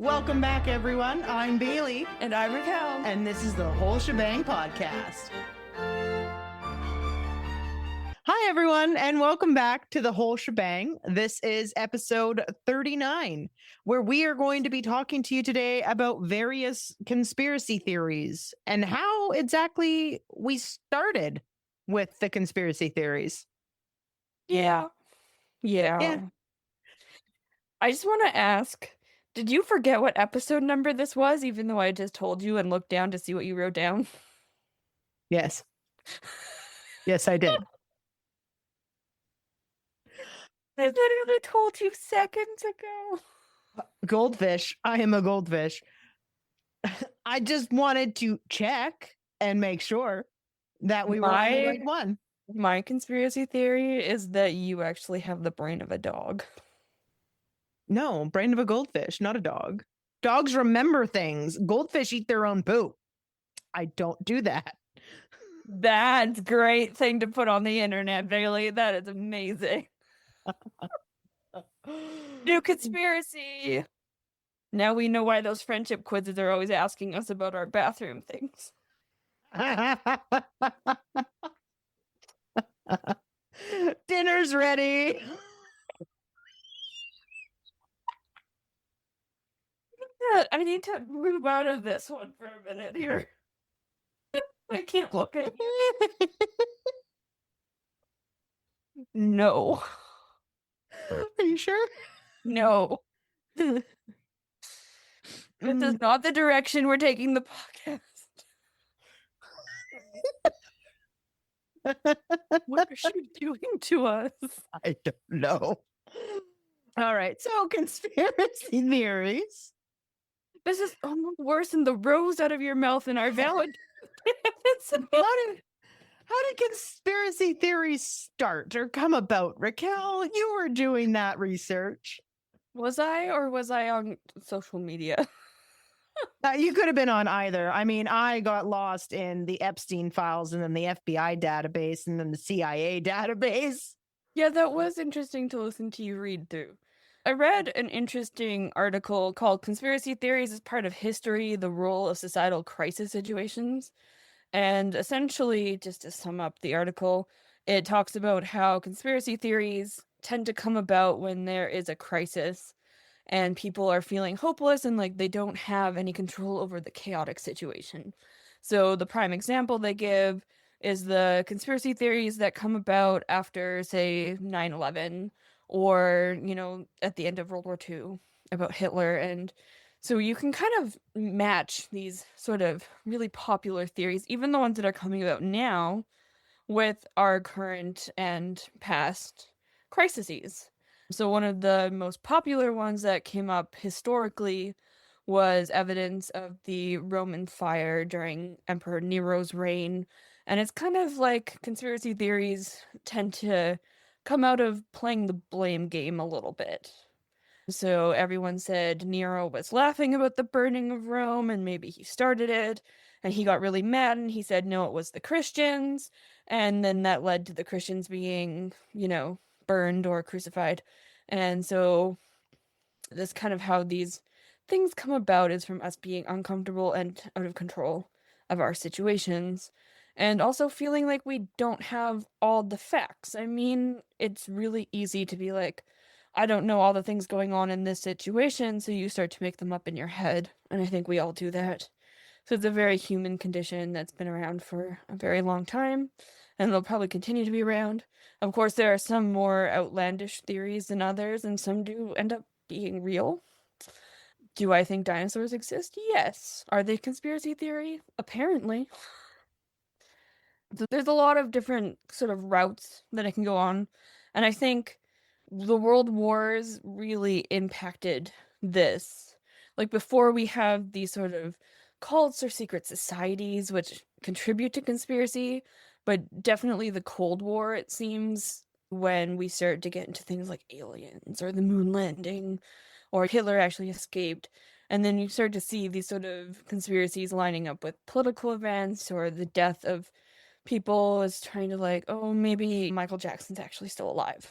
Welcome back, everyone. I'm Bailey. And I'm Raquel. And this is the Whole Shebang Podcast. Hi, everyone, and welcome back to the Whole Shebang. This is episode 39, where we are going to be talking to you today about various conspiracy theories and how exactly we started with the conspiracy theories. Yeah. I just want to ask, did you forget what episode number this was, even though I just told you and looked down to see what you wrote down? Yes. Yes, I did. I literally told you seconds ago. Goldfish. I am a goldfish. I just wanted to check and make sure that we were on the right one. My conspiracy theory is that you actually have the brain of a dog. No, brain of a goldfish, not a dog. Dogs remember things. Goldfish eat their own poop. I don't do that. That's a great thing to put on the internet, Bailey. That is amazing. New conspiracy. Now we know why those friendship quizzes are always asking us about our bathroom things. Dinner's ready. I need to move out of this one for a minute here. I can't look at you. No. Are you sure? No. This is not the direction we're taking the podcast. What is she doing to us? I don't know. All right, so conspiracy theories. This is almost worse than the rose out of your mouth in our valid. How did conspiracy theories start or come about? Raquel, you were doing that research. Was I, or was I on social media? You could have been on either. I mean, I got lost in the Epstein files and then the FBI database and then the CIA database. Yeah, that was interesting to listen to you read through. I read an interesting article called Conspiracy Theories as Part of History, the Role of Societal Crisis Situations. And essentially, just to sum up the article, it talks about how conspiracy theories tend to come about when there is a crisis and people are feeling hopeless and like they don't have any control over the chaotic situation. So the prime example they give is the conspiracy theories that come about after, say, 9/11 or, at the end of World War II about Hitler. And so you can kind of match these sort of really popular theories, even the ones that are coming about now, with our current and past crises. So one of the most popular ones that came up historically was evidence of the Roman fire during Emperor Nero's reign. And it's kind of like conspiracy theories tend to come out of playing the blame game a little bit. So everyone said Nero was laughing about the burning of Rome and maybe he started it. And he got really mad and he said, no, it was the Christians. And then that led to the Christians being, burned or crucified. And so that's kind of how these things come about, is from us being uncomfortable and out of control of our situations. And also feeling like we don't have all the facts. I mean, it's really easy to be like, I don't know all the things going on in this situation, so you start to make them up in your head. And I think we all do that. So it's a very human condition that's been around for a very long time, and they'll probably continue to be around. Of course, there are some more outlandish theories than others, and some do end up being real. Do I think dinosaurs exist? Yes. Are they conspiracy theory? Apparently. So there's a lot of different sort of routes that it can go on, and I think the world wars really impacted this. Like, before we have these sort of cults or secret societies which contribute to conspiracy, but definitely the Cold War, it seems, when we start to get into things like aliens or the moon landing or Hitler actually escaped. And then you start to see these sort of conspiracies lining up with political events or the death of people is trying to like, oh, maybe Michael Jackson's actually still alive.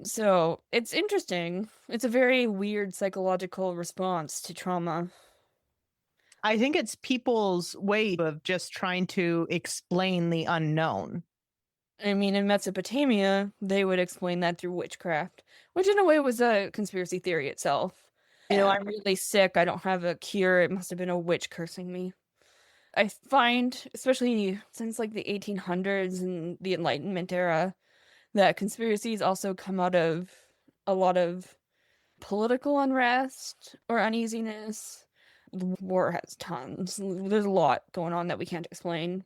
So it's interesting. It's a very weird psychological response to trauma. I think it's people's way of just trying to explain the unknown. I mean, in Mesopotamia, they would explain that through witchcraft, which in a way was a conspiracy theory itself. Yeah. I'm really sick, I don't have a cure, it must have been a witch cursing me. I find, especially since like the 1800s and the Enlightenment era, that conspiracies also come out of a lot of political unrest or uneasiness. The war has tons. There's a lot going on that we can't explain.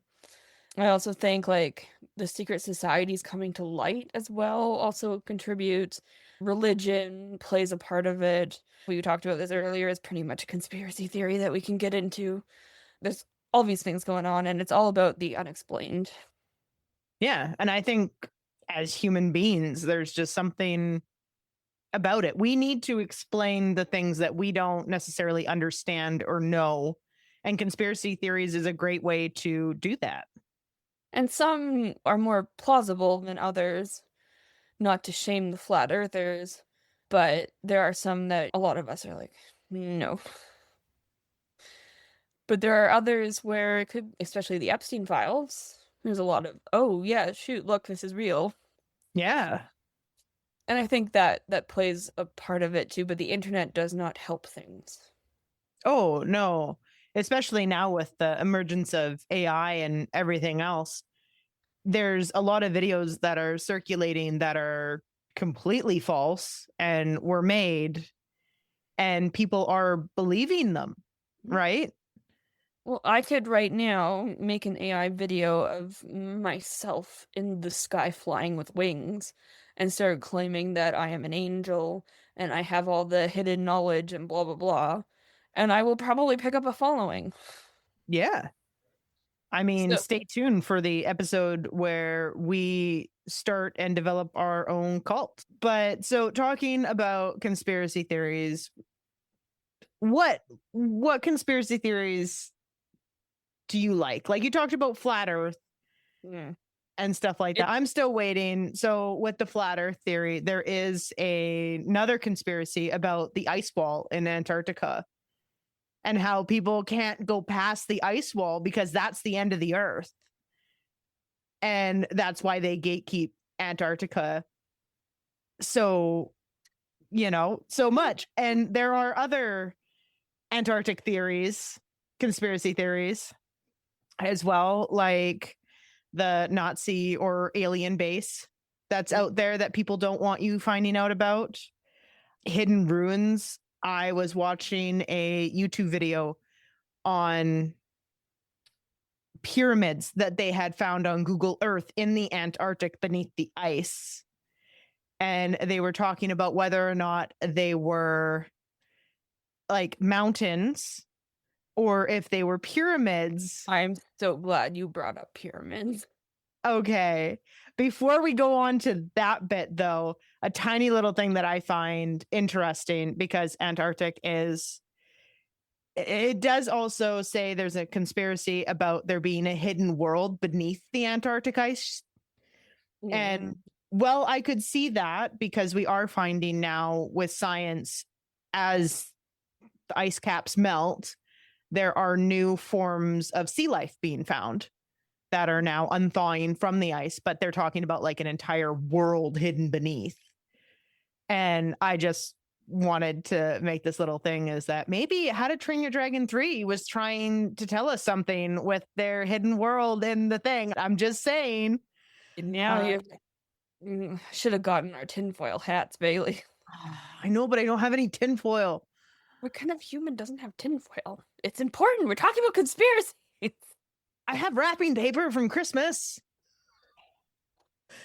I also think like the secret societies coming to light as well also contributes. Religion plays a part of it. We talked about this earlier. It's pretty much a conspiracy theory that we can get into. There's all these things going on, and it's all about the unexplained. Yeah. And I think as human beings, there's just something about it. We need to explain the things that we don't necessarily understand or know. And conspiracy theories is a great way to do that. And some are more plausible than others, not to shame the flat earthers, but there are some that a lot of us are like, no. But there are others where it could, especially the Epstein files, there's a lot of, oh yeah, shoot, look, this is real. Yeah. And I think that plays a part of it too, but the internet does not help things. Oh, no. Especially now with the emergence of AI and everything else. There's a lot of videos that are circulating that are completely false and were made, and people are believing them, right? Well, I could right now make an AI video of myself in the sky flying with wings and start claiming that I am an angel and I have all the hidden knowledge and blah blah blah. And I will probably pick up a following. Yeah. I mean, So, stay tuned for the episode where we start and develop our own cult. But so talking about conspiracy theories, what conspiracy theories do you like? Like you talked about flat earth yeah. and stuff like that. I'm still waiting. So with the flat earth theory, there is another conspiracy about the ice wall in Antarctica and how people can't go past the ice wall because that's the end of the earth. And that's why they gatekeep Antarctica. So, so much. And there are other Antarctic theories, conspiracy theories as well, like the Nazi or alien base that's out there that people don't want you finding out about. Hidden ruins. I was watching a YouTube video on pyramids that they had found on Google Earth in the Antarctic beneath the ice. And they were talking about whether or not they were like mountains or if they were pyramids. I'm so glad you brought up pyramids. Okay. Before we go on to that bit, though, a tiny little thing that I find interesting because Antarctic is, it does also say there's a conspiracy about there being a hidden world beneath the Antarctic ice. And well, I could see that because we are finding now with science as the ice caps melt, there are new forms of sea life being found that are now unthawing from the ice, but they're talking about like an entire world hidden beneath. And I just wanted to make this little thing is that maybe How to Train Your Dragon 3 was trying to tell us something with their hidden world in the thing. I'm just saying. Now you should have gotten our tinfoil hats, Bailey. I know, but I don't have any tinfoil. What kind of human doesn't have tinfoil? It's important. We're talking about conspiracies. I have wrapping paper from Christmas.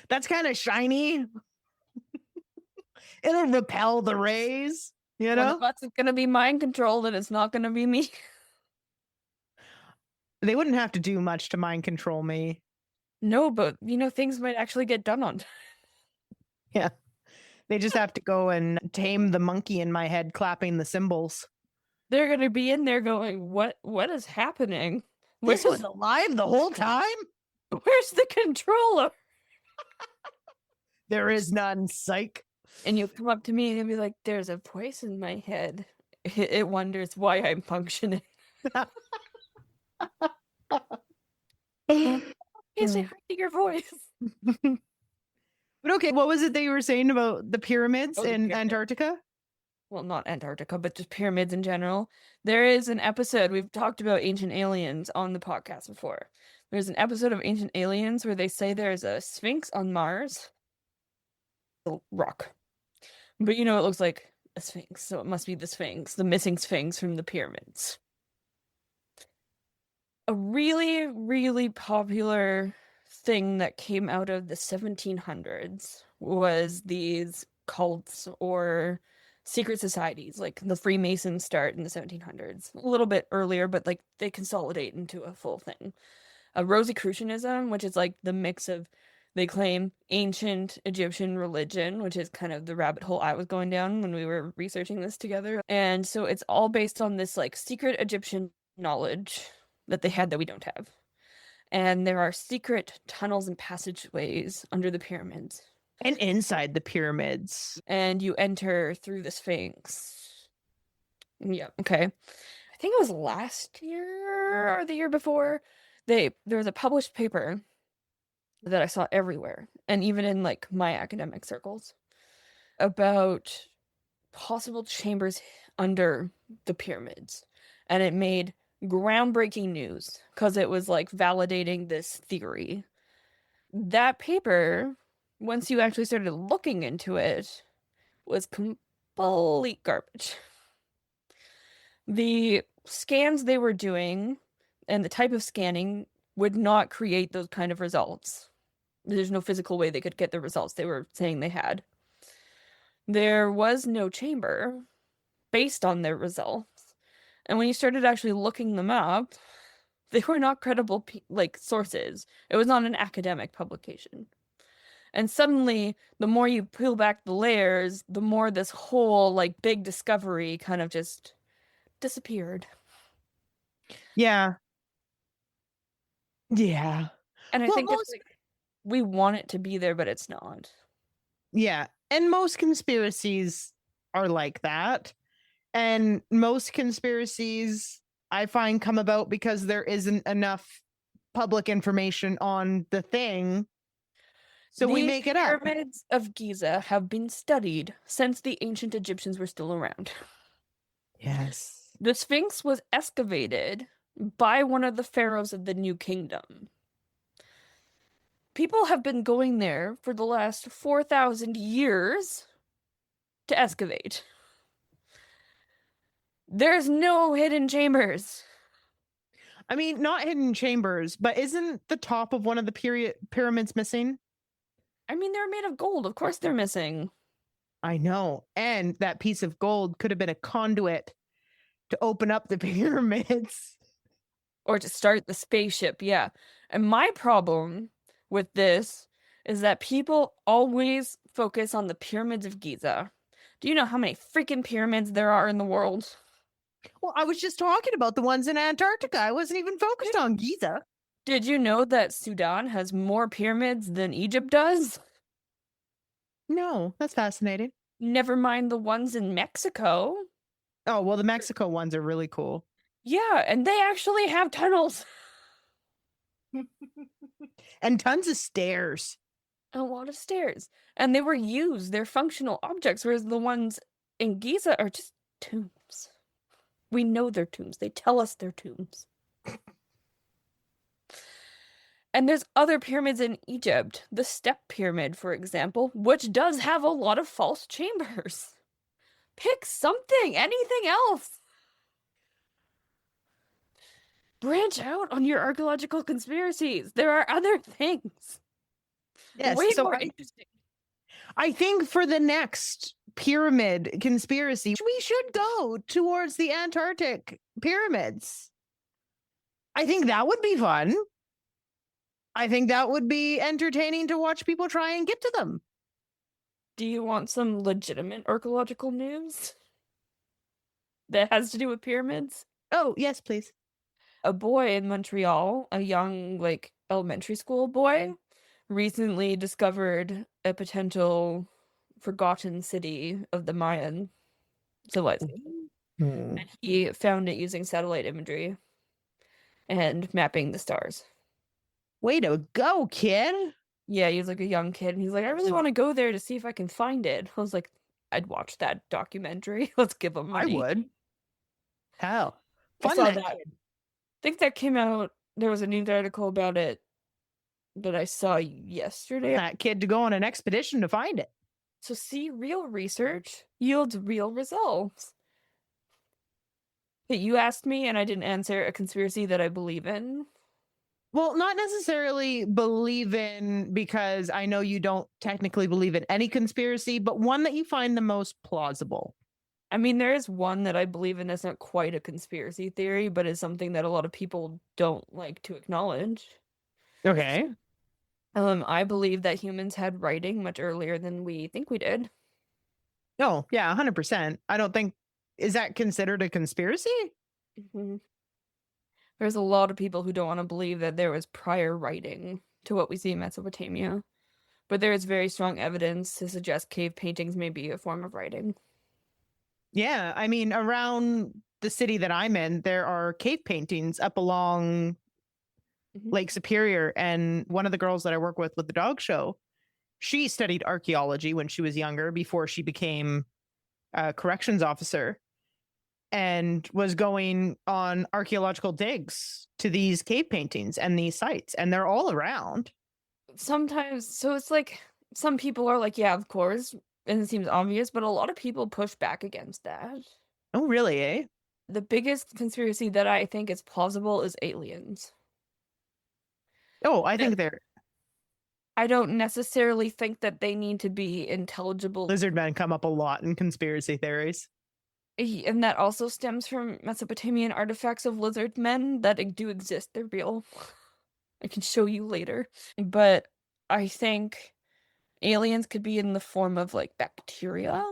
That's kind of shiny. It'll repel the rays, One of us is going to be mind controlled and it's not going to be me. They wouldn't have to do much to mind control me. No, but things might actually get done on time. Yeah. They just have to go and tame the monkey in my head clapping the cymbals. They're going to be in there going, what is happening? This was alive the whole time? Where's the controller? There is none, psych. And you'll come up to me and you'll be like, there's a voice in my head. It wonders why I'm functioning. Can't say hi to your voice. But okay, what was it that you were saying about the pyramids Oh, the in pyramid. Antarctica? Well, not Antarctica, but just pyramids in general. There is an episode, we've talked about ancient aliens on the podcast before. There's an episode of Ancient Aliens where they say there's a sphinx on Mars. A rock. But it looks like a sphinx, so it must be the sphinx, the missing sphinx from the pyramids. A really, really popular thing that came out of the 1700s was these cults or secret societies, like the Freemasons start in the 1700s, a little bit earlier, but like they consolidate into a full thing. Rosicrucianism, which is like the mix of, they claim, ancient Egyptian religion, which is kind of the rabbit hole I was going down when we were researching this together. And so it's all based on this like secret Egyptian knowledge that they had that we don't have. And there are secret tunnels and passageways under the pyramids. And inside the pyramids. And you enter through the Sphinx. Yeah, okay. I think it was last year or the year before. There was a published paper that I saw everywhere, and even in like my academic circles, about possible chambers under the pyramids. And it made groundbreaking news because it was like validating this theory. That paper, once you actually started looking into it, was complete garbage. The scans they were doing and the type of scanning would not create those kind of results. There's no physical way they could get the results they were saying they had. There was no chamber based on their results. And when you started actually looking them up, they were not credible sources. It was not an academic publication. And suddenly, the more you peel back the layers, the more this whole like big discovery kind of just disappeared. Yeah. Yeah. And I Well, think it's like we want it to be there, but it's not. Yeah. And most conspiracies are like that. And most conspiracies I find come about because there isn't enough public information on the thing. So we make it up. The pyramids of Giza have been studied since the ancient Egyptians were still around. Yes. The Sphinx was excavated by one of the pharaohs of the New Kingdom. People have been going there for the last 4,000 years to excavate. There's no hidden chambers. I mean, not hidden chambers, but isn't the top of one of the pyramids missing? I mean, they're made of gold. Of course they're missing. I know. And that piece of gold could have been a conduit to open up the pyramids. Or to start the spaceship, yeah. And my problem with this is that people always focus on the pyramids of Giza. Do you know how many freaking pyramids there are in the world? Well, I was just talking about the ones in Antarctica. I wasn't even focused on Giza. Did you know that Sudan has more pyramids than Egypt does? No, that's fascinating. Never mind the ones in Mexico. Oh, well, the Mexico ones are really cool. Yeah, and they actually have tunnels. And tons of stairs. A lot of stairs. And they were used. They're functional objects, whereas the ones in Giza are just tombs. We know they're tombs. They tell us they're tombs. And there's other pyramids in Egypt. The Step Pyramid, for example, which does have a lot of false chambers. Pick something, anything else. Branch out on your archaeological conspiracies. There are other things. Yes, Way so more interesting. I think for the next pyramid conspiracy, we should go towards the Antarctic pyramids. I think that would be fun. I think that would be entertaining to watch people try and get to them. Do you want some legitimate archaeological news that has to do with pyramids? Oh, yes, please. A boy in Montreal, a young, elementary school boy, recently discovered a potential forgotten city of the Mayan civilization. Hmm. And he found it using satellite imagery and mapping the stars. Way to go, kid. Yeah, he was like a young kid, and he's like, I really want to go there to see if I can find it. I was like, I'd watch that documentary. Let's give him I money. would. Hell. I Fund saw that that. kid. I think that came out. There was a news article about it that I saw yesterday. That kid to go on an expedition to find it. So see, real research yields real results. That you asked me and I didn't answer a conspiracy that I believe in. Well, not necessarily believe in, because I know you don't technically believe in any conspiracy, but one that you find the most plausible. I mean, there is one that I believe in that's not quite a conspiracy theory, but is something that a lot of people don't like to acknowledge. Okay. I believe that humans had writing much earlier than we think we did. Oh, yeah, 100%. I don't think, is that considered a conspiracy? Mhm. There's a lot of people who don't want to believe that there was prior writing to what we see in Mesopotamia, but there is very strong evidence to suggest cave paintings may be a form of writing. Yeah, I mean, around the city that I'm in, there are cave paintings up along Mhm. Lake Superior. And one of the girls that I work with the dog show, she studied archaeology when she was younger before she became a corrections officer, and was going on archaeological digs to these cave paintings and these sites, and they're all around. Sometimes, so it's like some people are like, yeah, of course, and it seems obvious, but a lot of people push back against that. Oh, really, eh? The biggest conspiracy that I think is plausible is aliens. Oh, I Yeah. think they're I don't necessarily think that they need to be intelligible. lizard men come up a lot in conspiracy theories. And that also stems from Mesopotamian artifacts of lizard men that do exist. They're real. I can show you later. But I think aliens could be in the form of like bacteria.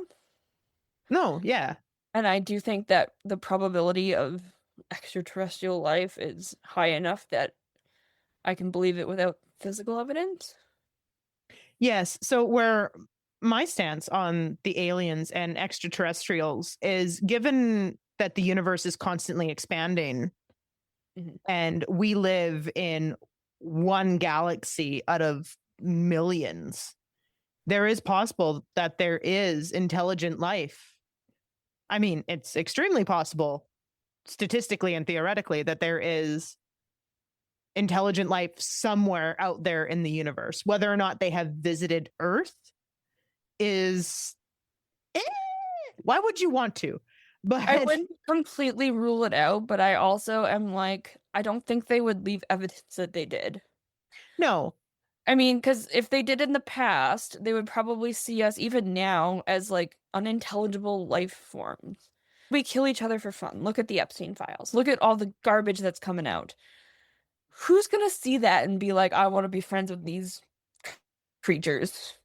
No, yeah. And I do think that the probability of extraterrestrial life is high enough that I can believe it without physical evidence. Yes. So where my stance on the aliens and extraterrestrials is, given that the universe is constantly expanding, Mhm. and we live in one galaxy out of millions, there is possible that there is intelligent life. I mean, it's extremely possible statistically and theoretically that there is intelligent life somewhere out there in the universe. Whether or not they have visited Earth is, eh, why would you want to? But I wouldn't completely rule it out, but I also am like, I don't think they would leave evidence that they did. no, I mean, because if they did in the past, they would probably see us even now as like unintelligible life forms. We kill each other for fun. Look at the Epstein files. Look at all the garbage that's coming out. Who's gonna see that and be like, I want to be friends with these creatures?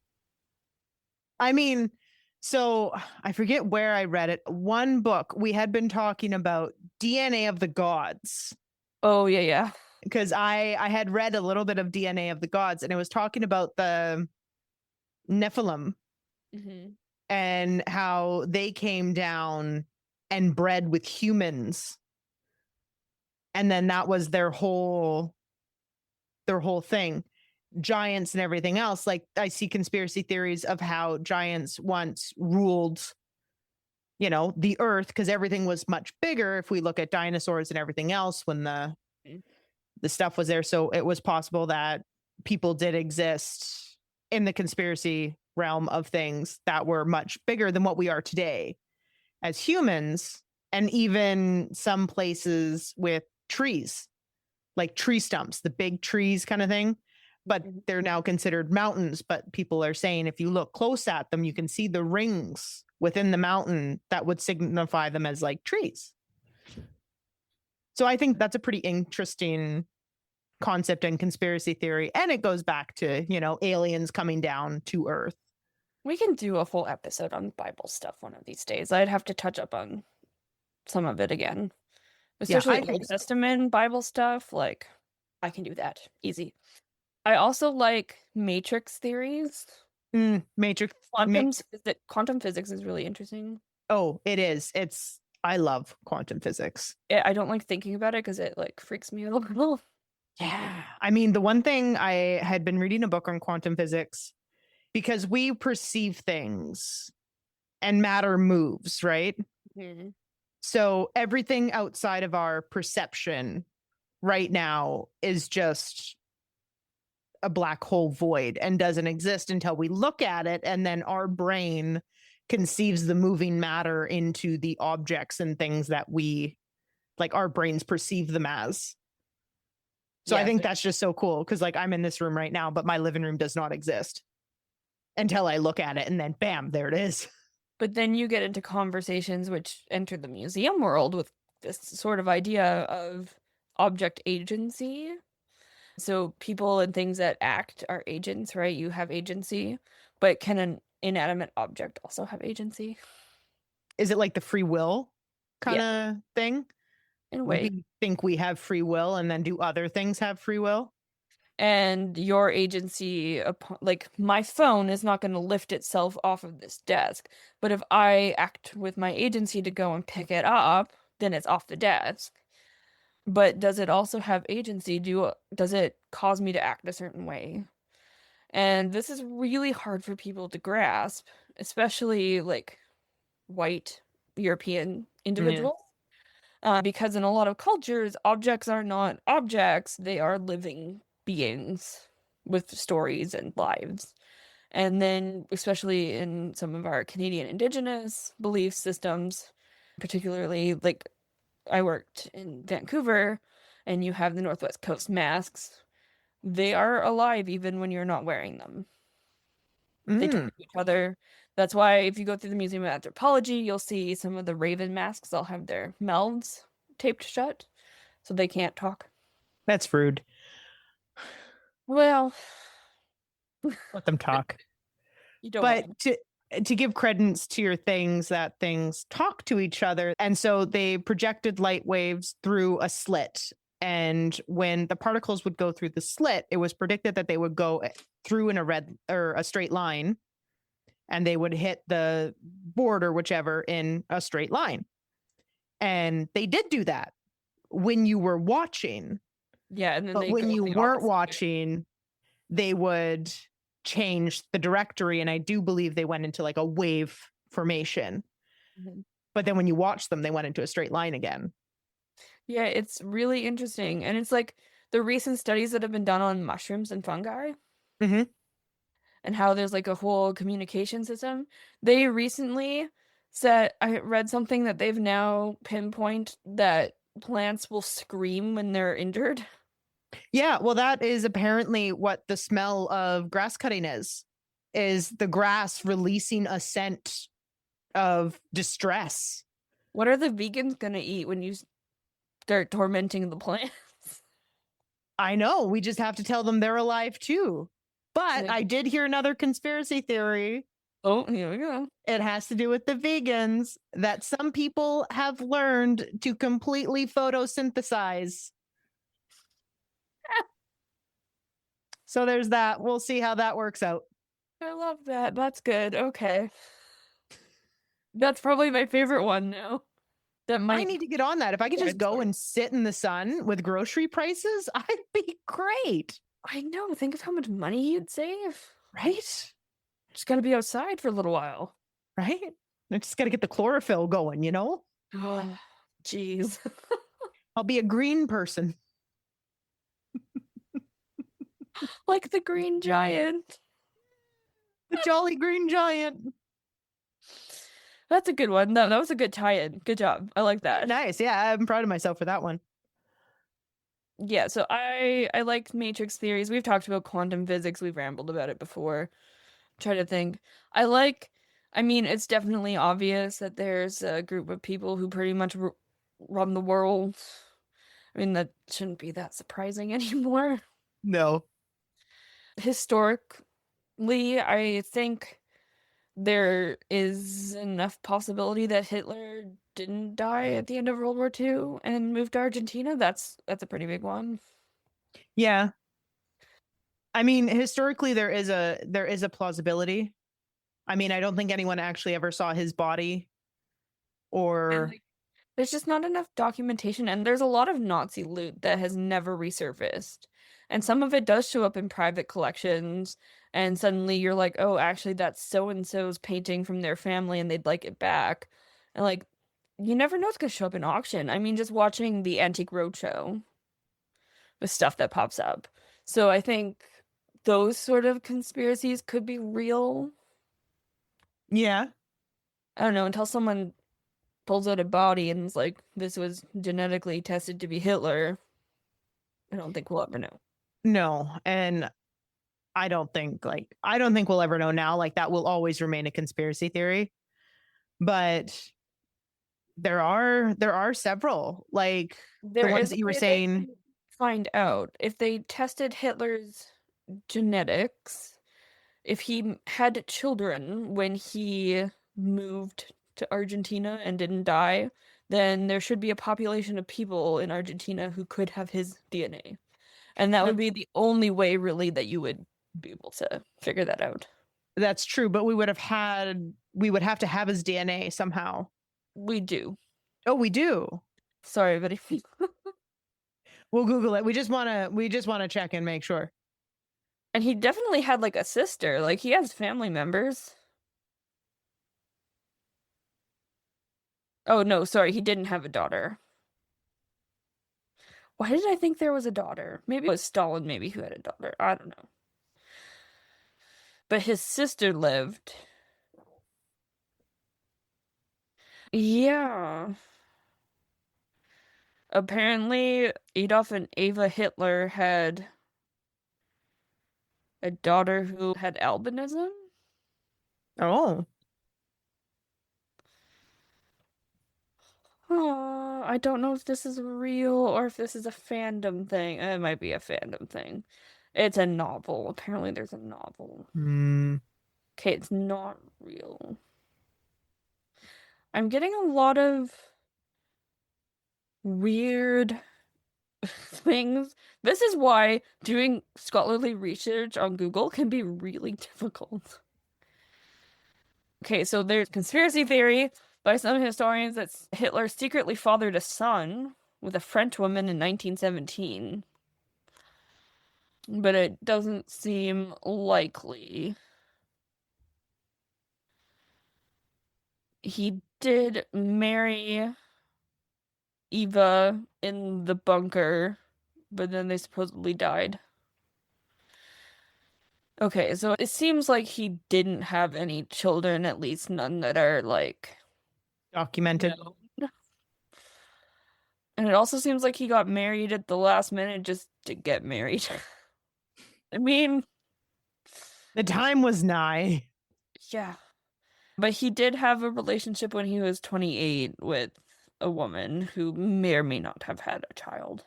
I mean, so I forget where I read it. One book, we had been talking about DNA of the gods, Oh, yeah, yeah. because I had read a little bit of DNA of the gods, and it was talking about the Nephilim Mhm. and how they came down and bred with humans, and then that was their whole thing. Giants and everything else. Like, I see conspiracy theories of how giants once ruled, the earth, because everything was much bigger if we look at dinosaurs and everything else when Mm. the stuff was there. So it was possible that people did exist in the conspiracy realm of things that were much bigger than what we are today as humans, and even some places with trees, like tree stumps, the big trees kind of thing. But Mhm. they're now considered mountains. But people are saying if you look close at them, you can see the rings within the mountain that would signify them as like trees. So I think that's a pretty interesting concept and conspiracy theory. And it goes back to, aliens coming down to Earth. We can do a full episode on Bible stuff one of these days. I'd have to touch up on some of it again. Especially I think Old so. Testament Bible stuff. Like, I can do that. Easy. I also like matrix theories. Matrix. Quantum physics is really interesting. Oh, it is. I love quantum physics. I don't like thinking about it because it like freaks me out a little. Yeah. I mean, the one thing I had been reading a book on quantum physics because we perceive things and matter moves, right? Mhm. So everything outside of our perception right now is just a black hole void and doesn't exist until we look at it. And then our brain conceives the moving matter into the objects and things that we like our brains perceive them as. So I Yeah, think that's just so cool because like I'm in this room right now, but my living room does not exist until I look at it and then bam, there it is. but then you get into conversations which enter the museum world with this sort of idea of object agency. So people and things that act are agents, right? You have agency, but can an inanimate object also have agency? Is it like the free will kind Yeah, of thing? in a way. We think we have free will and then do other things have free will? And your agency, like my phone is not going to lift itself off of this desk, but if I act with my agency to go and pick it up, then it's off the desk. But does it also have agency? Does it cause me to act a certain way? And this is really hard for people to grasp, especially like white European Yeah. individuals. Because in a lot of cultures, objects are not objects, they are living beings with stories and lives. And then, especially in some of our Canadian Indigenous belief systems, particularly like I worked in Vancouver, and you have the Northwest Coast masks, they are alive even when you're not wearing them. They talk to each other. That's why if you go through the Museum of Anthropology, you'll see some of the raven masks. They'll have their mouths taped shut so they can't talk. That's rude. Well, Let them talk. you don't want But to give credence to your things that things talk to each other. And so they projected light waves through a slit. And when the particles would go through the slit, it was predicted that they would go through in a red or a straight line and they would hit the board or whichever in a straight line. And they did do that when you were watching. Yeah, and then But they when go you the weren't opposite way. watching, they would change the directory. And I do believe they went into like a wave formation. Mhm. But then when you watch them, they went into a straight line again. Yeah, it's really interesting. And it's like the recent studies that have been done on mushrooms and fungi Mm-hmm. and how there's like a whole communication system. They recently said, I read something that they've now pinpoint that plants will scream when they're injured. Yeah, well, that is apparently what the smell of grass cutting is the grass releasing a scent of distress. What are the vegans gonna eat when you start tormenting the plants? I know, we just have to tell them they're alive too. But Like, I did hear another conspiracy theory. oh, here we go. It has to do with the vegans that some people have learned to completely photosynthesize. So there's that. We'll see how that works out. I love that. That's good. Okay. That's probably my favorite one now. That I might need to get on that. If I could just Good go story. and sit in the sun with grocery prices, I'd be great. I know, think of how much money you'd save. Right? Just gotta be outside for a little while. Right? I just got to get the chlorophyll going, you know? Oh, jeez. I'll be a green person. Like the Green Giant. The jolly green giant. That's a good one. No, that was a good tie-in. Good job. I like that. Nice. Yeah, I'm proud of myself for that one. Yeah, so I like matrix theories. We've talked about quantum physics. We've rambled about it before. Try to think. I mean, it's definitely obvious that there's a group of people who pretty much run the world. I mean, that shouldn't be that surprising anymore. No. Historically, I think there is enough possibility that Hitler didn't die at the end of World War II and moved to Argentina. That's a pretty big one. Yeah. I mean, historically there is a plausibility. I mean, I don't think anyone actually ever saw his body And or like, there's just not enough documentation, and there's a lot of Nazi loot that has never resurfaced. And some of it does show up in private collections, and suddenly you're like, oh, actually, that's so and so's painting from their family, and they'd like it back. And like, you never know it's gonna show up in auction. I mean, just watching the Antique Roadshow with stuff that pops up. So I think those sort of conspiracies could be real. yeah. I don't know, until someone pulls out a body and is like, this was genetically tested to be Hitler. I don't think we'll ever know. No, and I don't think we'll ever know now. Like that will always remain a conspiracy theory. But there are several, like the There ones is that a you were way they saying. can find out if they tested Hitler's genetics, if he had children when he moved to Argentina and didn't die, then there should be a population of people in Argentina who could have his DNA. And that would be the only way, really, that you would be able to figure that out. That's true, but we would have to have his DNA somehow. We do. Oh, we do. Sorry, but if We'll Google it. We just wanna check and make sure. and he definitely had like a sister. Like he has family members. Oh no, sorry, he didn't have a daughter. Why did I think there was a daughter? Maybe it was Stalin, maybe, who had a daughter. I don't know. But his sister lived. Yeah. Apparently, Adolf and Eva Hitler had a daughter who had albinism. Oh. I don't know if this is real or if this is a fandom thing. It might be a fandom thing. It's a novel. Apparently, there's a novel. Hmm. Okay, it's not real. I'm getting a lot of weird things. This is why doing scholarly research on Google can be really difficult. Okay, so there's conspiracy theory by some historians that Hitler secretly fathered a son with a French woman in 1917. But it doesn't seem likely. He did marry Eva in the bunker, but then they supposedly died. Okay, so it seems like he didn't have any children, at least none that are like Documented. known. And it also seems like he got married at the last minute just to get married. I mean, The time was nigh. yeah. But he did have a relationship when he was 28 with a woman who may or may not have had a child.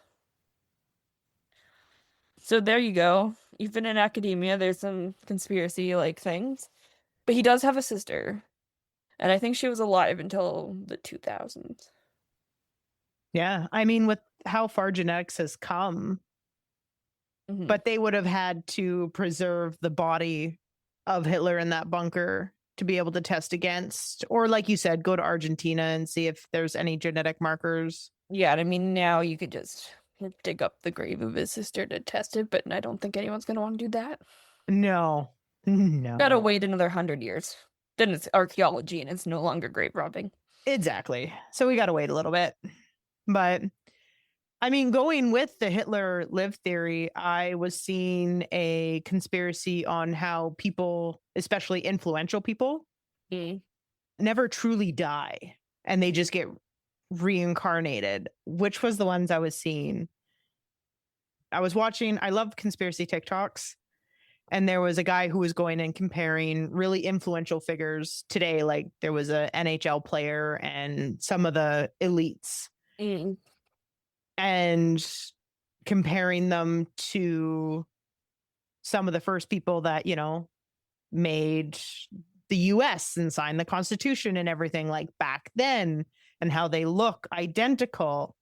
So there you go. Even in academia, there's some conspiracy like things. But he does have a sister. And I think she was alive until the 2000s. Yeah. I mean, with how far genetics has come, Mhm. but they would have had to preserve the body of Hitler in that bunker to be able to test against, or like you said, go to Argentina and see if there's any genetic markers. Yeah, I mean, now you could just dig up the grave of his sister to test it, but I don't think anyone's going to want to do that. No. No. Gotta wait another 100 years. Then it's archaeology and it's no longer grave robbing. Exactly. So we got to wait a little bit. But I mean, going with the Hitler live theory, I was seeing a conspiracy on how people, especially influential people, Mm. never truly die and they just get reincarnated. Which was the ones I was seeing? I was watching, I love conspiracy TikToks. And there was a guy who was going and comparing really influential figures today. Like there was a NHL player and some of the elites, Mm. and comparing them to some of the first people that, made the US and signed the Constitution and everything, like back then, and how they look identical.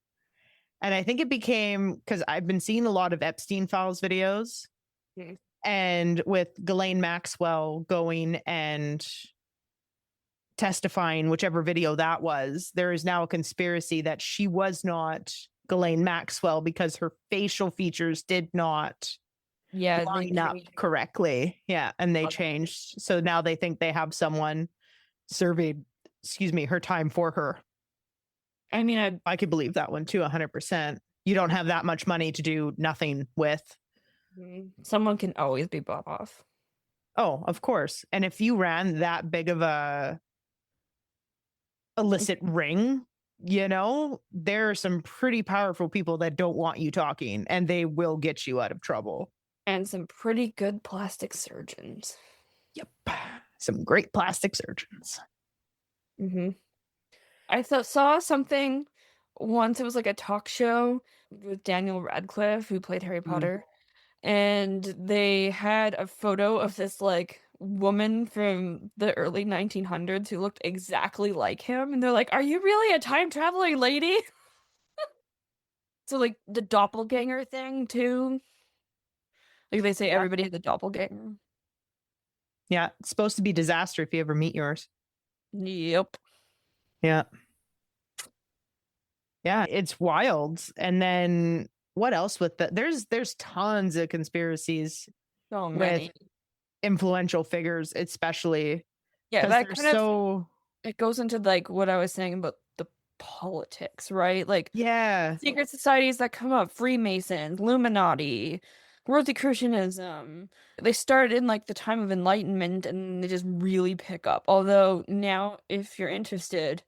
And I think it became, because I've been seeing a lot of Epstein Files videos. Mm. And with Ghislaine Maxwell going and testifying, whichever video that was, there is now a conspiracy that she was not Ghislaine Maxwell because her facial features did not Yeah, they line up changed. correctly. Yeah. And they Okay. changed. So now they think they have someone surveyed, her time for her. I mean, I could believe that one too, 100%. You don't have that much money to do nothing with. someone can always be bought off. Oh, of course. And if you ran that big of a illicit ring, there are some pretty powerful people that don't want you talking, and they will get you out of trouble. And some pretty good plastic surgeons. Yep. Some great plastic surgeons. I saw something once. It was like a talk show with Daniel Radcliffe, who played Harry Potter. And they had a photo of this like woman from the early 1900s who looked exactly like him. And they're like, "Are you really a time traveling lady?" So like the doppelganger thing too. Like they say everybody has a doppelganger. Yeah. It's supposed to be disaster if you ever meet yours. Yep. Yeah. Yeah. It's wild. And then what else with there's tons of conspiracies So many. with influential figures, especially. Yeah, 'cause that they're kind of so it goes into like what I was saying about the politics, right? Like yeah. secret societies that come up, Freemasons, Illuminati, Rosicrucianism. They started in like the time of Enlightenment and they just really pick up. Although now, if you're interested,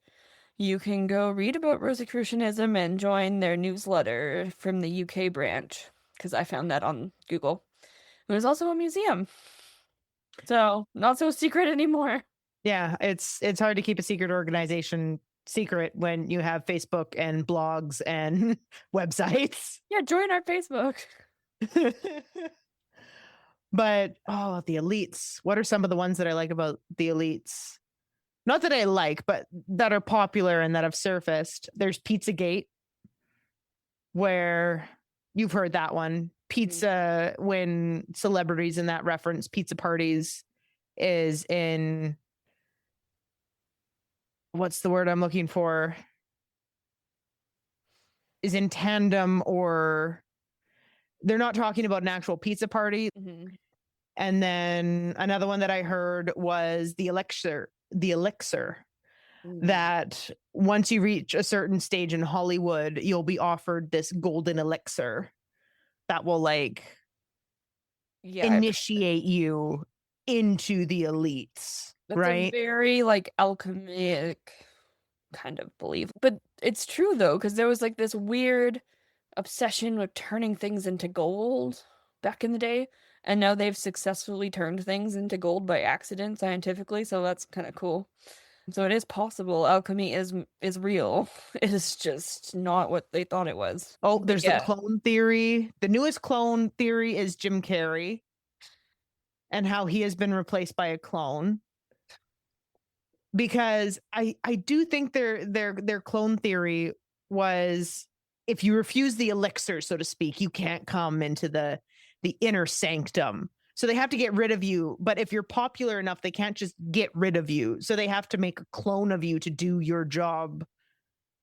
you can go read about Rosicrucianism and join their newsletter from the UK branch, because I found that on Google. There's also a museum. So, not so secret anymore. Yeah, it's hard to keep a secret organization secret when you have Facebook and blogs and websites. Yeah, join our Facebook. But the elites. What are some of the ones that I like about the elites? Not that I like, but that are popular and that have surfaced. There's Pizzagate, where you've heard that one. Pizza, when celebrities in that reference, pizza parties is in, what's the word I'm looking for? Is in tandem, or they're not talking about an actual pizza party. And then another one that I heard was the elixir, that once you reach a certain stage in Hollywood, you'll be offered this golden elixir that will initiate you into the elites. That's right? a very like alchemic kind of belief. But it's true though, because there was like this weird obsession with turning things into gold back in the day. And now they've successfully turned things into gold by accident scientifically, so that's kind of cool. So it is possible. Alchemy is real. It is just not what they thought it was. Oh, there's the clone theory. The newest clone theory is Jim Carrey and how he has been replaced by a clone. Because I do think their clone theory was, if you refuse the elixir, so to speak, you can't come into the inner sanctum. So they have to get rid of you. But if you're popular enough, they can't just get rid of you. So they have to make a clone of you to do your job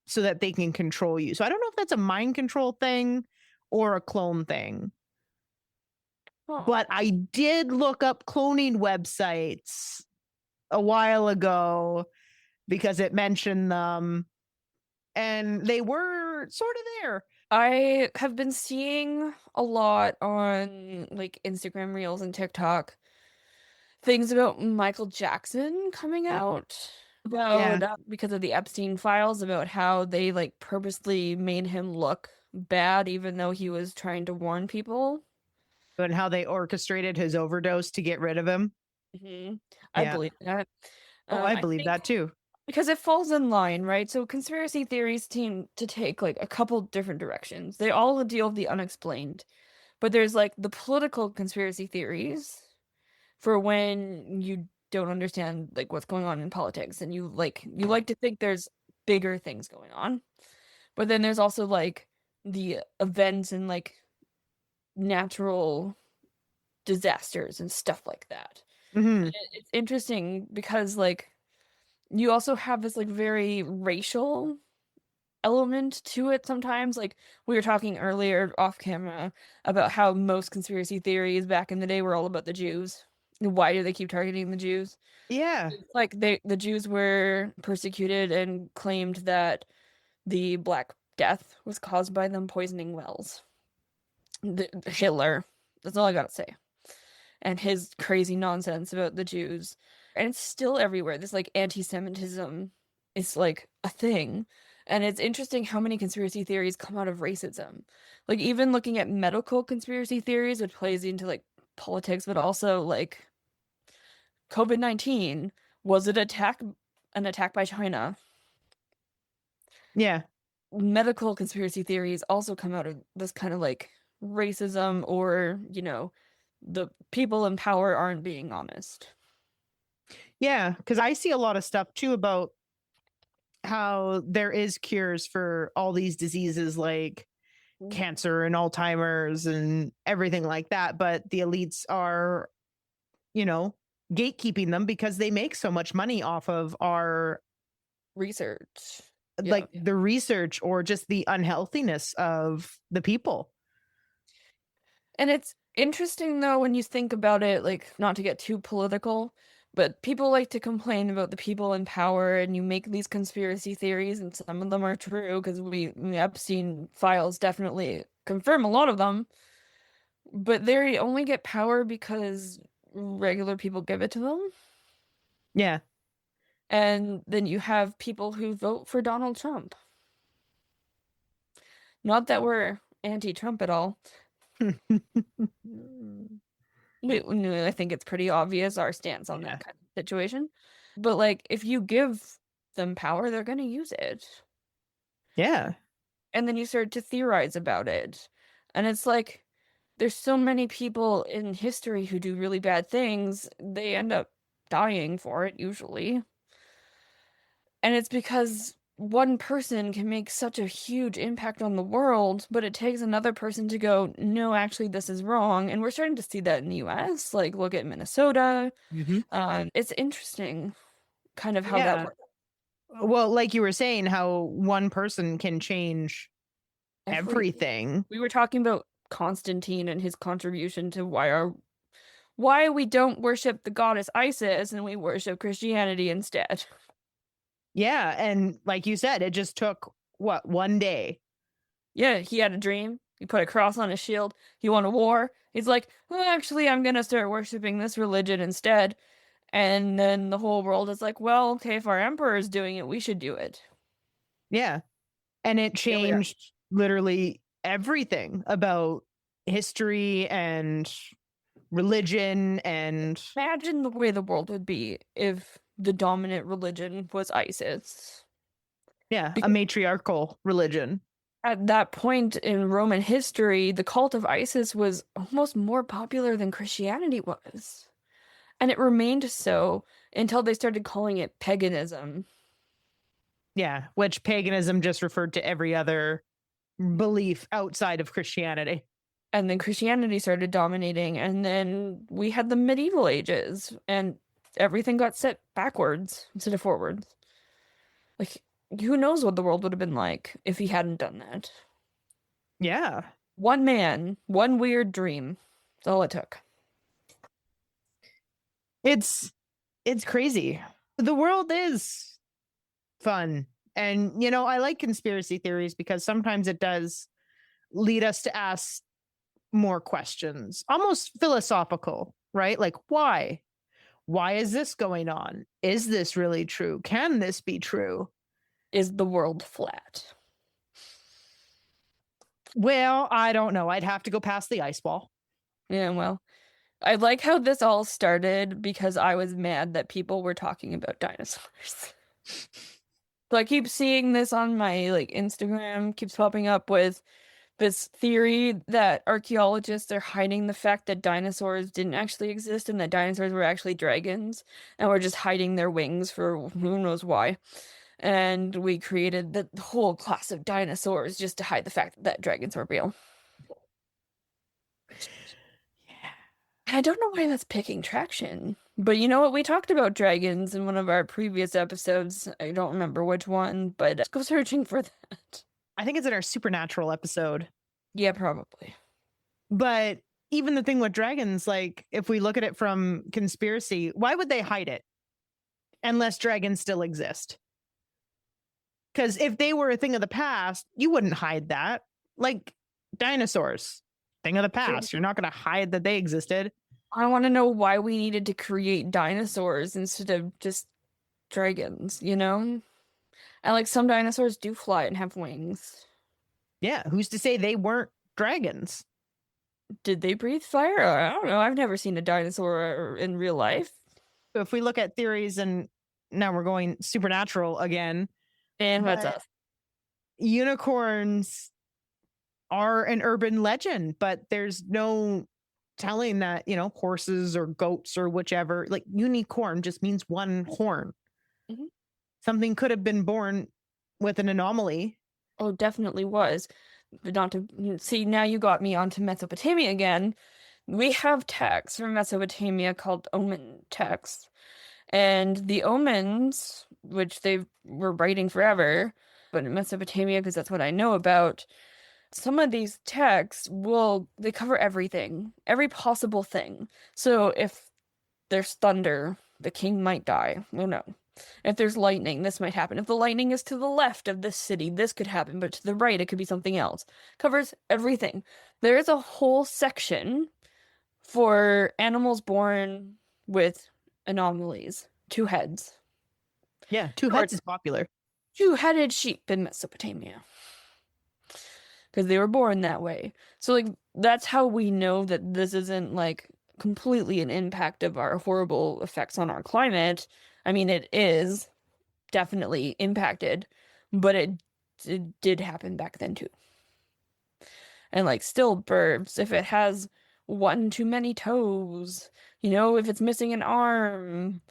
so that they can control you. So I don't know if that's a mind control thing or a clone thing. But I did look up cloning websites a while ago because it mentioned them, and they were sort of there. I have been seeing a lot on like Instagram Reels and TikTok things about Michael Jackson coming out about because of the Epstein files, about how they like purposely made him look bad even though he was trying to warn people. And how they orchestrated his overdose to get rid of him. I believe that. I believe that too. Because it falls in line, right? So conspiracy theories seem to take like a couple different directions. They all deal with the unexplained. But there's like the political conspiracy theories for when you don't understand like what's going on in politics and you like to think there's bigger things going on. But then there's also like the events and like natural disasters and stuff like that. And Hmm. it's interesting because like you also have this like very racial element to it sometimes. Like we were talking earlier off camera about how most conspiracy theories back in the day were all about the Jews. Why do they keep targeting the Jews? Yeah. Like the Jews were persecuted and claimed that the Black Death was caused by them poisoning wells. Hitler. That's all I gotta say. And his crazy nonsense about the Jews. And it's still everywhere. This like anti-Semitism is like a thing. And it's interesting how many conspiracy theories come out of racism. Like even looking at medical conspiracy theories, which plays into like politics, but also like COVID-19, was it an attack by China? Yeah. Medical conspiracy theories also come out of this kind of like racism or, the people in power aren't being honest. Yeah. Because I see a lot of stuff too about how there is cures for all these diseases like cancer and Alzheimer's and everything like that. But the elites are, you know, gatekeeping them because they make so much money off of our Research. Yeah. like the research or just the unhealthiness of the people. And it's interesting though when you think about it, like not to get too political, but people like to complain about the people in power and you make these conspiracy theories and some of them are true because we Epstein files definitely confirm a lot of them, but they only get power because regular people give it to them. Yeah. And then you have people who vote for Donald Trump. Not that we're anti-Trump at all. I think it's pretty obvious our stance on Yeah. that kind of situation. But like, if you give them power, they're going to use it. Yeah. And then you start to theorize about it. And it's like, there's so many people in history who do really bad things, they end up dying for it, usually. And it's because one person can make such a huge impact on the world, but it takes another person to go, no, actually, this is wrong. And we're starting to see that in the US. Like, look at Minnesota. Mhm. It's interesting kind of how that Yeah. works. Well, like you were saying, how one person can change everything. We were talking about Constantine and his contribution to why we don't worship the goddess Isis and we worship Christianity instead. Yeah. And like you said, it just took what, one day? Yeah, he had a dream. He put a cross on his shield. He won a war. He's like, well, actually, I'm gonna start worshiping this religion instead. And then the whole world is like, well, okay, if our emperor is doing it, we should do it. Yeah. And it Here we are. changed literally everything about history and religion and Imagine the way the world would be if the dominant religion was ISIS. yeah, a Because matriarchal religion. at that point in Roman history, the cult of Isis was almost more popular than Christianity was. And it remained so until they started calling it paganism. Yeah, which paganism just referred to every other belief outside of Christianity. And then Christianity started dominating, and then we had the medieval ages, and everything got set backwards instead of forwards. Like, who knows what the world would have been like if he hadn't done that? Yeah. One man, one weird dream. That's all it took. It's crazy. The world is fun. And I like conspiracy theories because sometimes it does lead us to ask more questions, almost philosophical, right? Like why? Why is this going on? Is this really true? Can this be true? Is the world flat? Well, I don't know. I'd have to go past the ice wall. Yeah, well, I like how this all started because I was mad that people were talking about dinosaurs. So I keep seeing this on my like Instagram, keeps popping up with this theory that archaeologists are hiding the fact that dinosaurs didn't actually exist and that dinosaurs were actually dragons and we're just hiding their wings for who knows why. And we created the whole class of dinosaurs just to hide the fact that dragons were real. I don't know why that's picking traction. But you know what? We talked about dragons in one of our previous episodes. I don't remember which one, but let's go searching for that. I think it's in our supernatural episode. Yeah, probably. But even the thing with dragons, like if we look at it from conspiracy, why would they hide it unless dragons still exist? Because if they were a thing of the past, you wouldn't hide that. Like dinosaurs, thing of the past. You're not going to hide that they existed. I want to know why we needed to create dinosaurs instead of just dragons, you know? And like some dinosaurs do fly and have wings. Yeah, who's to say they weren't dragons? Did they breathe fire? I don't know. I've never seen a dinosaur in real life. So if we look at theories, and now we're going supernatural again, And what's but up? unicorns are an urban legend, but there's no telling that, horses or goats or whichever, like unicorn just means one horn. Mhm. Something could have been born with an anomaly. Oh, definitely was. But not to see, now you got me onto Mesopotamia again. We have texts from Mesopotamia called omen texts. And the omens, which they were writing forever, but in Mesopotamia, because that's what I know about, some of these texts they cover everything, every possible thing. So if there's thunder, the king might die. Oh no. If there's lightning, this might happen. If the lightning is to the left of this city, this could happen, but to the right, it could be something else. Covers everything. There is a whole section for animals born with anomalies. 2 heads. Yeah, two Or heads is popular. 2-headed sheep in Mesopotamia. Because they were born that way. So, like, that's how we know that this isn't, like, completely an impact of our horrible effects on our climate. I mean, it is definitely impacted, but it did happen back then too. And like stillbirths, if it has one too many toes, if it's missing an arm.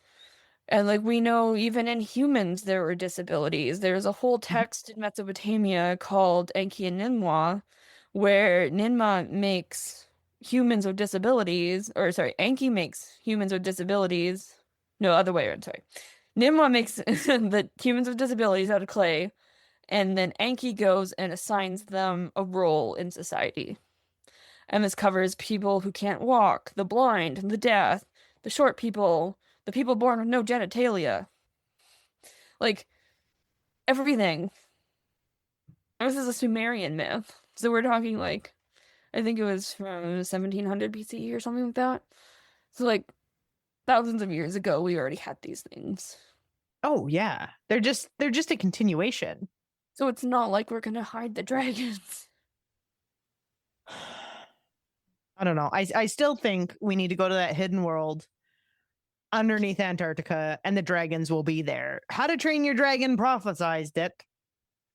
And like we know even in humans there were disabilities. There's a whole text in Mesopotamia called Enki and Ninmah, where Ninmah makes humans with disabilities, or sorry, Enki makes humans with disabilities. No, other way around, sorry. Ninmah makes the humans with disabilities out of clay, and then Enki goes and assigns them a role in society. And this covers people who can't walk, the blind, the deaf, the short people, the people born with no genitalia. Like, everything. This is a Sumerian myth. So we're talking like, I think it was from 1700 BCE or something like that. So like, thousands of years ago, we already had these things. Oh yeah, they're just a continuation. So it's not like we're gonna hide the dragons. I don't know. I still think we need to go to that hidden world underneath Antarctica, and the dragons will be there. How to Train Your Dragon prophesized it.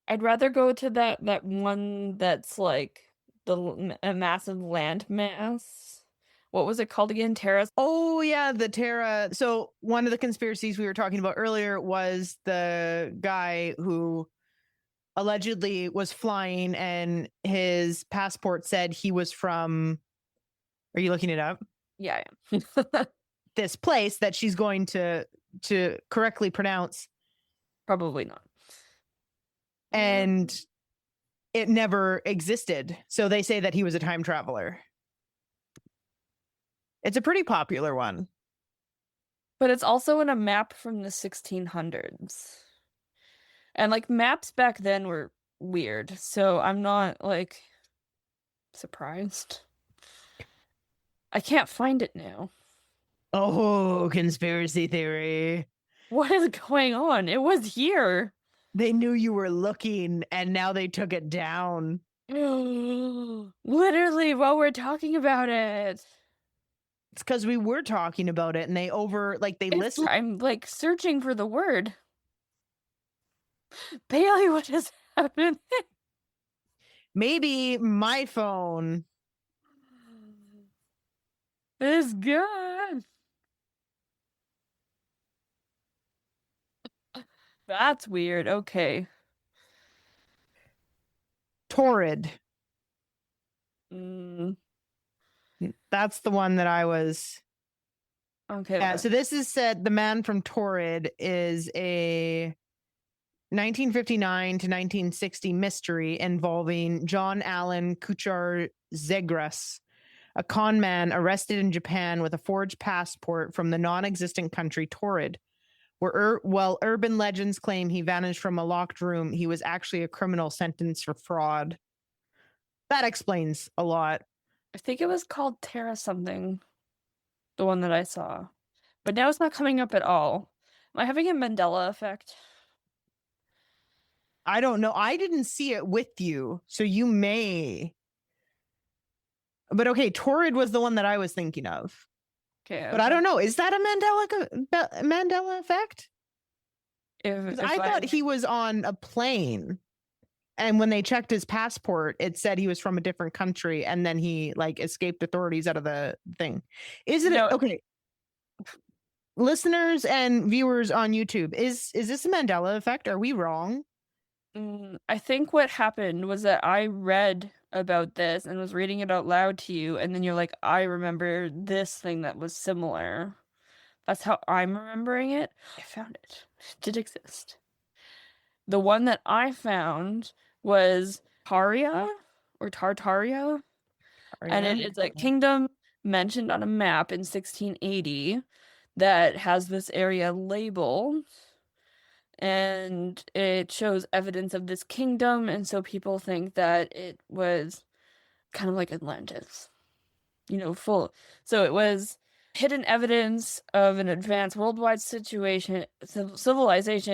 I'd rather go to that one that's like a massive land mass. What was it called again? Terra? Oh yeah, the Terra. So one of the conspiracies we were talking about earlier was the guy who allegedly was flying and his passport said he was from, are you looking it up? Yeah, I am. This place that she's going to correctly pronounce, Probably not. and it never existed. So they say that he was a time traveler. It's a pretty popular one. But it's also in a map from the 1600s. And like maps back then were weird. So I'm not like surprised. I can't find it now. Oh, conspiracy theory. What is going on? It was here. They knew you were looking and now they took it down. Literally while we're talking about it. It's because we were talking about it and they listened. I'm like searching for the word. Bailey, what has happened? Maybe my phone. It's good. That's weird. Okay. Torrid. Mm. That's the one that I was. Okay. Yeah. So this is said The Man from Torrid is a 1959 to 1960 mystery involving John Allen Kuchar Zegras, a con man arrested in Japan with a forged passport from the non-existent country Torrid. While urban legends claim he vanished from a locked room, he was actually a criminal sentenced for fraud. That explains a lot. I think it was called Terra something, the one that I saw. But now it's not coming up at all. Am I having a Mandela effect? I don't know. I didn't see it with you, so you may. But okay, Torrid was the one that I was thinking of. Okay. But I don't know. Is that a Mandela effect? If I thought he was on a plane, and when they checked his passport, it said he was from a different country, and then he like escaped authorities out of the thing. Is it No. okay? Listeners and viewers on YouTube, is this a Mandela effect? Are we wrong? I think what happened was that I read about this and was reading it out loud to you, and then you're like, I remember this thing that was similar. That's how I'm remembering it. I found it. It did exist. The one that I found was Taria or Tartaria, and it is a kingdom mentioned on a map in 1680 that has this area labeled, and it shows evidence of this kingdom, and so people think that it was kind of like Atlantis, full. So it was hidden evidence of an advanced worldwide civilization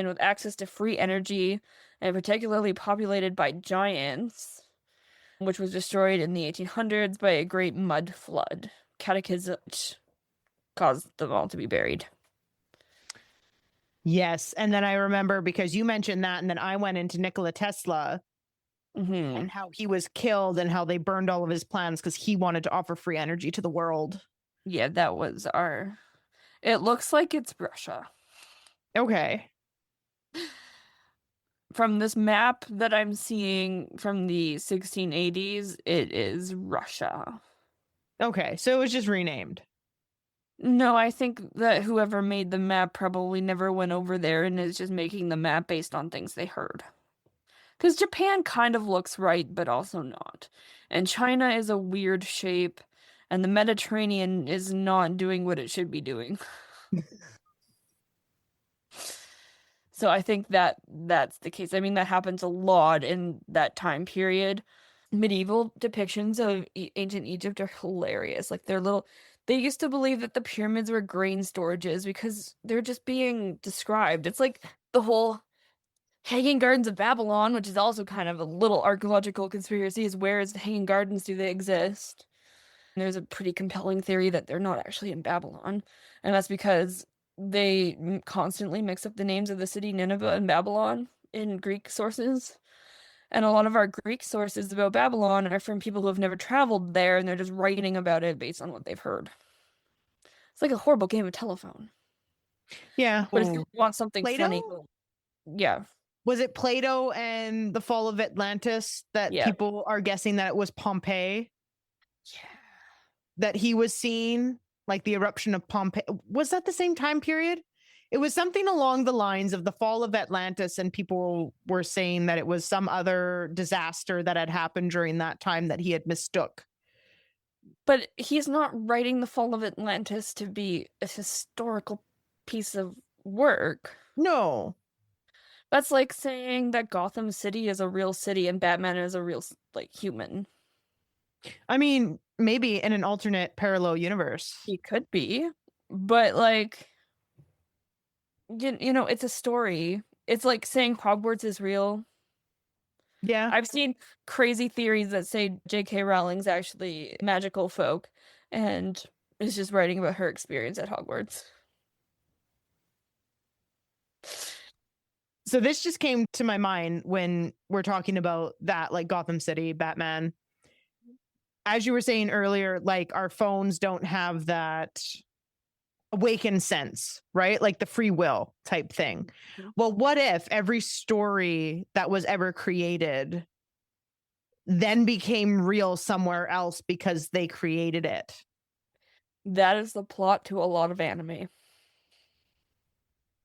with access to free energy and particularly populated by giants, which was destroyed in the 1800s by a great mud flood. Cataclysm caused them all to be buried. Yes. And then I remember because you mentioned that, and then I went into Nikola Tesla and how he was killed and how they burned all of his plans because he wanted to offer free energy to the world. Yeah, that was our... It looks like it's Russia. Okay. From this map that I'm seeing from the 1680s, it is Russia. Okay, so it was just renamed. No, I think that whoever made the map probably never went over there and is just making the map based on things they heard. Because Japan kind of looks right, but also not. And China is a weird shape, and the Mediterranean is not doing what it should be doing. So I think that that's the case. I mean, that happens a lot in that time period. Medieval depictions of ancient Egypt are hilarious. Like they used to believe that the pyramids were grain storages because they're just being described. It's like the whole Hanging Gardens of Babylon, which is also kind of a little archaeological conspiracy, is where is the Hanging Gardens? Do they exist? And there's a pretty compelling theory that they're not actually in Babylon. And that's because they constantly mix up the names of the city Nineveh and Babylon in Greek sources. And a lot of our Greek sources about Babylon are from people who have never traveled there, and they're just writing about it based on what they've heard. It's like a horrible game of telephone. Yeah. But if you want something Plato? funny, yeah. Was it Plato and the fall of Atlantis that people are guessing that it was Pompeii? Yeah. That he was seeing, like the eruption of Pompeii. Was that the same time period? It was something along the lines of the fall of Atlantis, and people were saying that it was some other disaster that had happened during that time that he had mistook. But he's not writing the fall of Atlantis to be a historical piece of work. No. That's like saying that Gotham City is a real city and Batman is a real, human. I mean, maybe in an alternate parallel universe. He could be, but, it's a story. It's like saying Hogwarts is real. Yeah. I've seen crazy theories that say J.K. Rowling's actually magical folk and is just writing about her experience at Hogwarts. So this just came to my mind when we're talking about that, like Gotham City, Batman. As you were saying earlier, like our phones don't have that awakened sense, right? Like the free will type thing. Well, what if every story that was ever created then became real somewhere else because they created it. That is the plot to a lot of anime.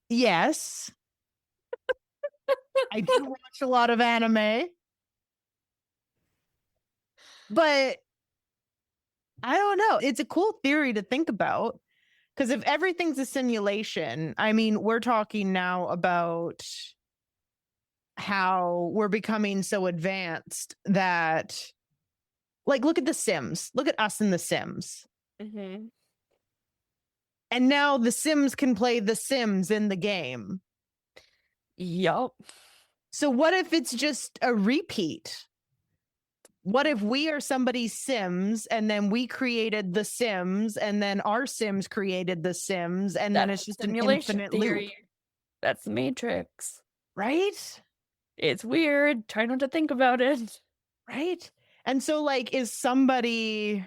Yes. I do watch a lot of anime. But I don't know. It's a cool theory to think about. Because if everything's a simulation, I mean, we're talking now about how we're becoming so advanced that, like, look at The Sims. Look at us in The Sims. Mm-hmm. And now The Sims can play The Sims in the game. Yup. So what if it's just a repeat? What if we are somebody's Sims and then we created The Sims and then our Sims created The Sims and then it's just an infinite loop? That's the Matrix. Right? It's weird. Try not to think about it. Right? And so, like, is somebody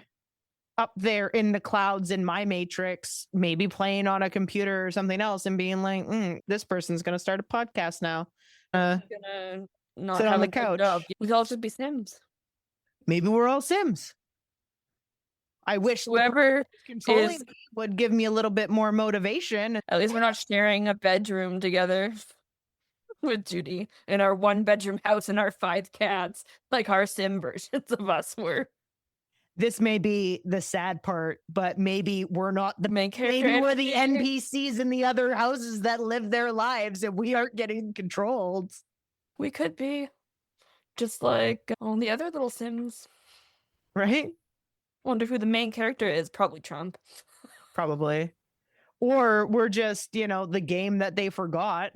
up there in the clouds in my Matrix maybe playing on a computer or something else and being like, this person's going to start a podcast now. Gonna not sit have on a the good couch. job. We could all just be Sims. Maybe we're all Sims. I wish Whoever controlling is- me would give me a little bit more motivation. At least we're not sharing a bedroom together with Judy in our 1-bedroom house and our 5 cats, like our Sim versions of us were. This may be the sad part, but maybe we're not the main character. Maybe we're the NPCs in the other houses that live their lives and we aren't getting controlled. We could be. Just like all the other little Sims. Right? Wonder who the main character is. Probably Trump. Probably. Or we're just, the game that they forgot.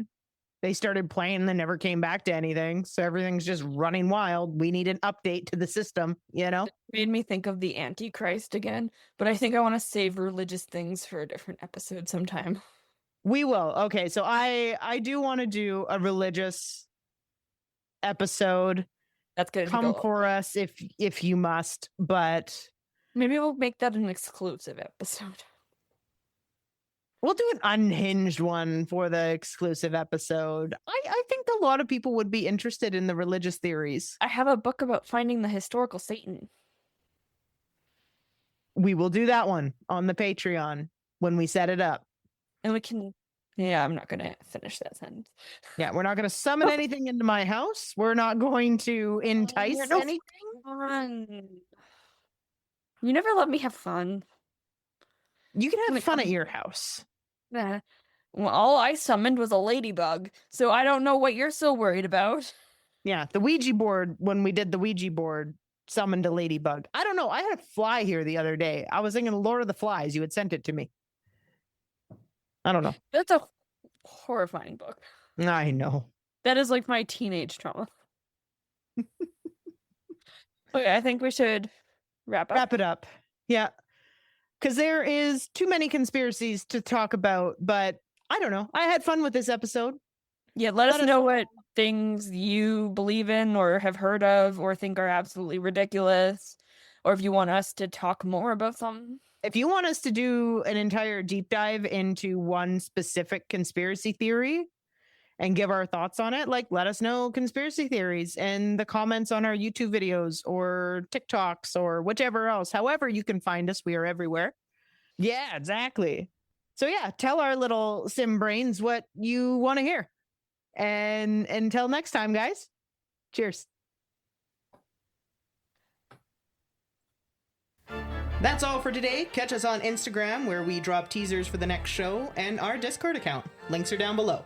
They started playing and then never came back to anything. So everything's just running wild. We need an update to the system, It made me think of the Antichrist again. But I think I want to save religious things for a different episode sometime. We will. Okay, so I do want to do a religious episode. That's good. Come for us if you must, but maybe we'll make that an exclusive episode. We'll do an unhinged one for the exclusive episode. I think a lot of people would be interested in the religious theories. I have a book about finding the historical Satan. We will do that one on the Patreon when we set it up. And we can... Yeah, I'm not going to finish that sentence. Yeah, we're not going to summon anything into my house. We're not going to entice anything. Fun. You never let me have fun. You can have fun at your house. Well, all I summoned was a ladybug, so I don't know what you're so worried about. Yeah, the Ouija board, when we did the Ouija board, summoned a ladybug. I don't know. I had a fly here the other day. I was thinking Lord of the Flies. You had sent it to me. I don't know. That's a horrifying book. I know. That is like my teenage trauma. Okay, I think we should wrap it up. Yeah. Because there is too many conspiracies to talk about, but I don't know. I had fun with this episode. Yeah, let us know what things you believe in or have heard of or think are absolutely ridiculous, or if you want us to talk more about something. If you want us to do an entire deep dive into one specific conspiracy theory and give our thoughts on it, let us know conspiracy theories in the comments on our YouTube videos or TikToks or whichever else. However you can find us, we are everywhere. Yeah, exactly. So yeah, tell our little sim brains what you want to hear. And until next time, guys, cheers. That's all for today. Catch us on Instagram, where we drop teasers for the next show, and our Discord account. Links are down below.